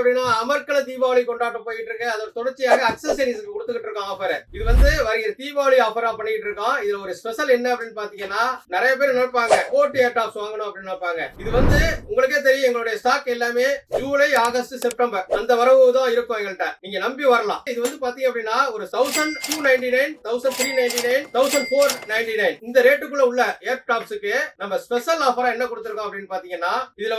அப்படின்னா அமர்க்கள தீபாவளி கொண்டாட்டம் போயிட்டு இருக்கு. அதோட தொடர்ச்சியாக அக்சசரிஸ்க்கு கொடுத்துக்கிட்டு இருக்கோம் ஆஃபர். இது வருகிற தீபாவளி ஆஃபரா பண்ணிட்டு இருக்கோம். இதுல ஒரு ஸ்பெஷல் என்ன அப்படின்னு பாத்தீங்கன்னா, நிறைய பேர் நினைப்பாங்க கோட் ஏர்டாப்ஸ் வாங்கணும் அப்படின்னு நினைப்பாங்க. இது உங்களுக்கே தெரியும், எங்களுடைய ஸ்டாக் எல்லாமே ஜூலை, ஆகஸ்ட், செப்டம்பர் அந்த வரவு தான் இருக்கும் எங்கள்கிட்ட. நீங்க நம்பி வரலாம். இது பாத்தீங்க அப்படின்னா ஒரு 1299, 1399, 1499 இந்த ரேட்டுக்குள்ள உள்ள ஏர்டாப்ஸ்க்கு நம்ம ஸ்பெஷல் ஆஃபரா என்ன கொடுத்திருக்கோம் அப்படின்னு பாத்தீங்கன்னா, இதுல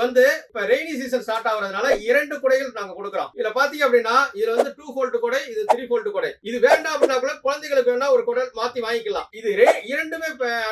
இப்ப ரெய்னி சீசன் ஸ்டார்ட் ஆகுறதுனால 2 குடைகள் நாங்க கொடுக்கிறோம். இதுல பாத்தீங்க அப்படின்னா இதுல 2 ஃபோல்ட் குடை, இது 3 ஃபோல்ட் குடை. இது வேண்டாம் அப்படின்னா கூட குழந்தைகளுக்கு வேணா ஒரு குடை மாத்தி வாங்கிக்கலாம். இது இரண்டுமே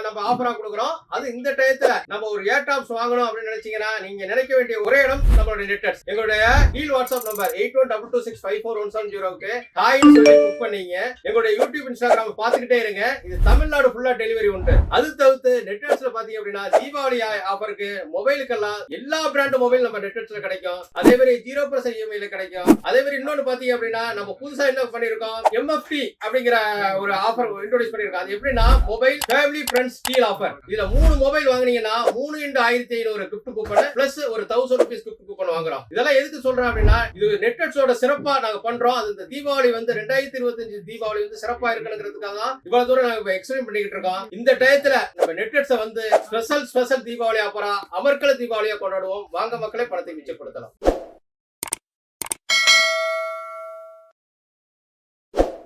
நம்ம ஆஃபரா கொடுக்கிறோம். அது இந்த டயத்துல நம்ம ஒரு ஏர்டாப்ஸ் வாங்கணும் அப்படின்னு நினைச்சீங்கன்னா நீங்க நினைக்க வேண்டிய ஒரே இடம் நம்மளுடைய நெட்வொர்க்ஸ். எங்களுடைய டீல் வாட்ஸ்அப் நம்பர் 8122654170க்கு ஹாய்னு சொல்லி புக் பண்ணீங்க. எங்களுடைய யூடியூப், இன்ஸ்டாகிராம் பாத்துக்கிட்டே இருங்க. இது தமிழ்நாடு ஃபுல்லா டெலிவரி உண்டு. அது தவிர்த்து நெட்வொர்க்ஸ்ல பாத்தீங்க அப்படின்னா தீபாவளி ஆஃபருக்கு மொபைலுக்கெல்லாம் எல்லா பிராண்ட் மொபைல் நம்ம நெட்வொர்க்ஸ்ல கிடைக்கும். அதே மாதிரி 0% இஎம்ஐல கிடைக்கும். அதே மாதிரி இன்னொன்னு பாத்தீங்க அப்படின்னா நம்ம புதுசா என்ன பண்ணிருக்கோம், MFT அப்படிங்கிற ஒரு ஆஃபர் இன்ட்ரோடியூஸ் பண்ணிருக்கோம். அது எப்படின்னா mobile family friends deal offer. இதுல 3 மொபைல் வாங்குனீங்கன்னா 3x1500 கிஃப்ட் கூப்பன் பிளஸ் ஒரு 1000 ரூபீஸ் கிஃப்ட் கூப்பன் வாங்குறோம். இதெல்லாம் எதுக்கு சொல்றேன் அப்படின்னா, இது நெட்வொர்க்ஸோட சிறப்பா நாங்க பண்றோம். அது இந்த தீபாவளி 2025 தீபாவளி சிறப்பா இருக்கணுங்கிறதுக்காக தான் இவ்வளவு தூரம் நாங்க எக்ஸ்பிளைன் பண்ணிக்கிட்டு இருக்கோம். இந்த டயத்துல நம்ம நெட்வொர்க்ஸை ஸ்பெஷல் தீபாவளி ஆஃபரா அமர்க்கள தீபாவளியா கொண்டாடுவோம். வாங்க மக்களே, பணத்தை மிச்சப்படுத்தலாம்.